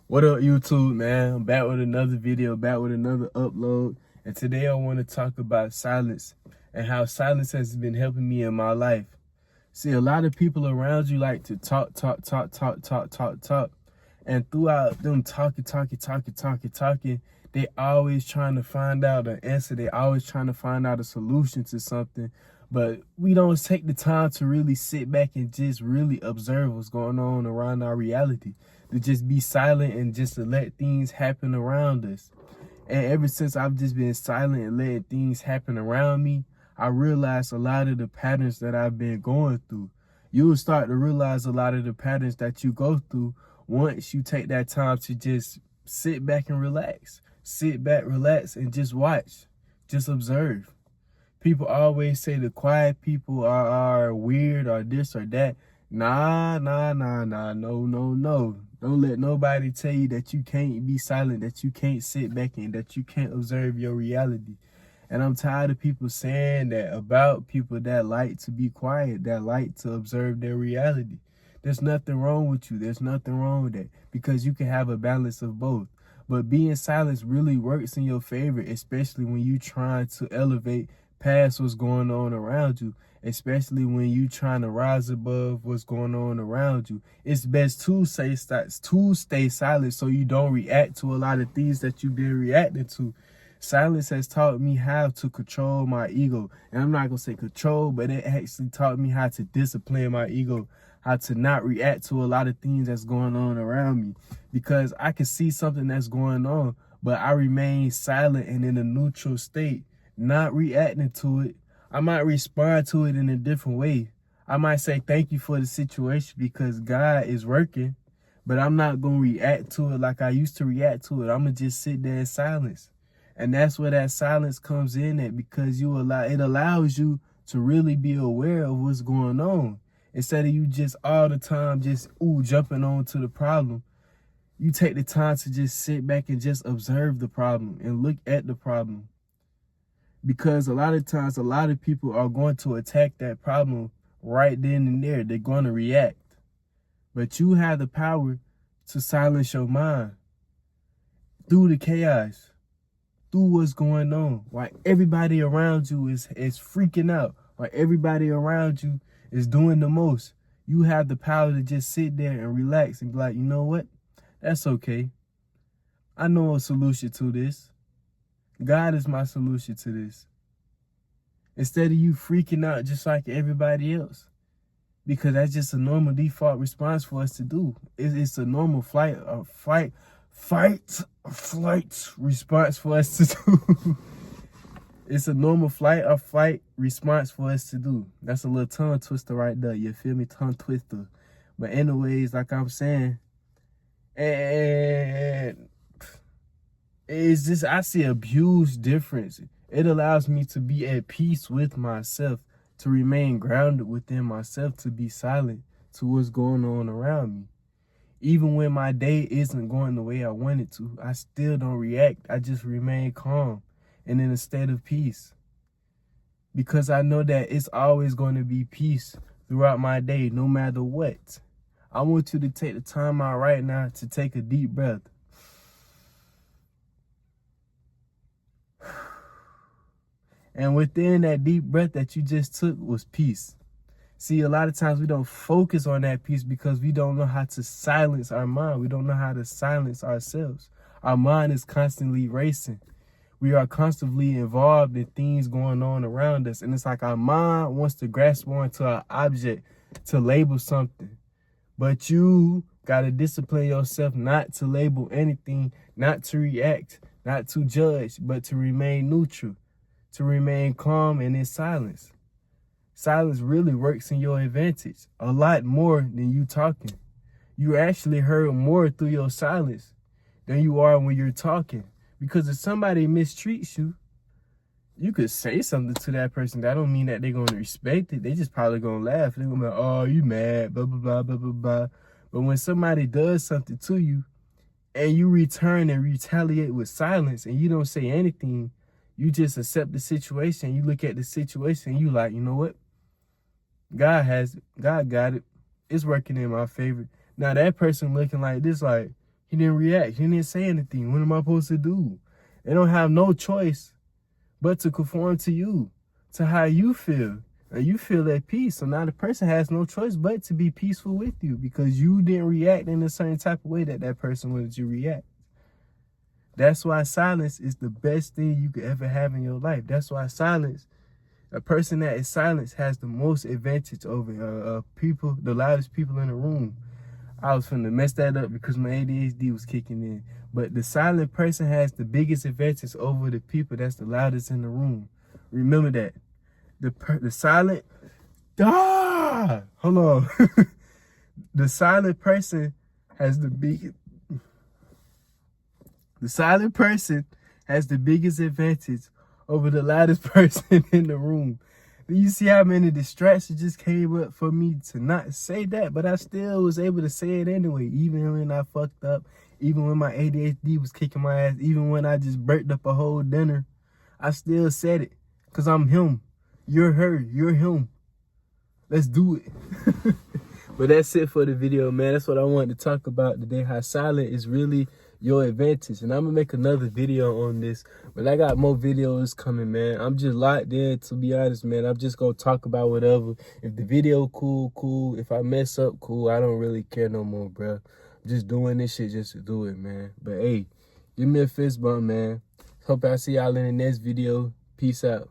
What up, YouTube, man? I'm back with another video, back with another upload. And today I want to talk about silence and how silence has been helping me in my life. See, a lot of people around you like to talk. And throughout them talking, they always trying to find out an answer. They always trying to find out a solution to something. But we don't take the time to really sit back and just really observe what's going on around our reality. To just be silent and just to let things happen around us. And ever since I've just been silent and letting things happen around me, I realized a lot of the patterns that I've been going through. You will start to realize a lot of the patterns that you go through once you take that time to just sit back and relax. Sit back, relax, and just watch. Just observe. People always say the quiet people are weird or this or that. Nah, no. Don't let nobody tell you that you can't be silent, that you can't sit back and that you can't observe your reality. And I'm tired of people saying that about people that like to be quiet, that like to observe their reality. There's nothing wrong with you. There's nothing wrong with that because you can have a balance of both. But being silent really works in your favor, especially when you trying to elevate past what's going on around you, especially when you trying to rise above what's going on around you. It's best to stay silent so you don't react to a lot of things that you've been reacting to. Silence has taught me how to control my ego. And I'm not going to say control, but it actually taught me how to discipline my ego, how to not react to a lot of things that's going on around me. Because I can see something that's going on, but I remain silent and in a neutral state, not reacting to it. I might respond to it in a different way. I might say thank you for the situation because God is working, but I'm not going to react to it like I used to react to it. I'm going to just sit there in silence. And that's where that silence comes in at, because it allows you to really be aware of what's going on. Instead of you just all the time just jumping on to the problem, you take the time to just sit back and just observe the problem and look at the problem. Because a lot of times, a lot of people are going to attack that problem right then and there. They're going to react. But you have the power to silence your mind through the chaos, through what's going on, while everybody around you is freaking out, while everybody around you is doing the most. You have the power to just sit there and relax and be like, you know what? That's okay. I know a solution to this. God is my solution to this. Instead of you freaking out just like everybody else. Because that's just a normal default response for us to do. It's a normal flight response for us to do. It's a normal flight or fight response for us to do. That's a little tongue twister right there. You feel me? Tongue twister. But anyways, like I'm saying, and it's just, I see a huge difference. It allows me to be at peace with myself, to remain grounded within myself, to be silent to what's going on around me. Even when my day isn't going the way I want it to, I still don't react. I just remain calm and in a state of peace. Because I know that it's always going to be peace throughout my day, no matter what. I want you to take the time out right now to take a deep breath. And within that deep breath that you just took was peace. See, a lot of times we don't focus on that peace because we don't know how to silence our mind. We don't know how to silence ourselves. Our mind is constantly racing. We are constantly involved in things going on around us. And it's like our mind wants to grasp onto an object to label something. But you got to discipline yourself not to label anything, not to react, not to judge, but to remain neutral, to remain calm and in silence. Silence really works in your advantage a lot more than you talking. You actually heard more through your silence than you are when you're talking. Because if somebody mistreats you, you could say something to that person. That don't mean that they're going to respect it. They just probably going to laugh. They're going to be like, oh, you mad, blah, blah, blah. But when somebody does something to you and you return and retaliate with silence and you don't say anything, you just accept the situation. You look at the situation and you like, you know what? God has it. God got it. It's working in my favor. Now that person looking like this, like, He didn't react. He didn't say anything. What am I supposed to do? They don't have no choice but to conform to you, to how you feel. And you feel at peace. So now the person has no choice but to be peaceful with you because you didn't react in a certain type of way that person wanted you to react. That's why silence is the best thing you could ever have in your life. That's why silence, a person that is silent has the most advantage over people, the loudest people in the room. I was finna mess that up because my ADHD was kicking in. But the silent person has the biggest advantage over the people that's the loudest in the room. Remember that. The silent, hold on. The silent person has the silent person has the biggest advantage over the loudest person in the room. Do you see how many distractions just came up for me to not say that? But I still was able to say it anyway, even when I fucked up, even when my ADHD was kicking my ass, even when I just burnt up a whole dinner. I still said it because I'm him. You're her. You're him. Let's do it. But that's it for the video, man. That's what I wanted to talk about today, how silent is really your advantage. And I'm going to make another video on this. But I got more videos coming, man. I'm just locked in, to be honest, man. I'm just going to talk about whatever. If the video cool, cool. If I mess up, cool. I don't really care no more, bro. I'm just doing this shit just to do it, man. But, hey, give me a fist bump, man. Hope I see y'all in the next video. Peace out.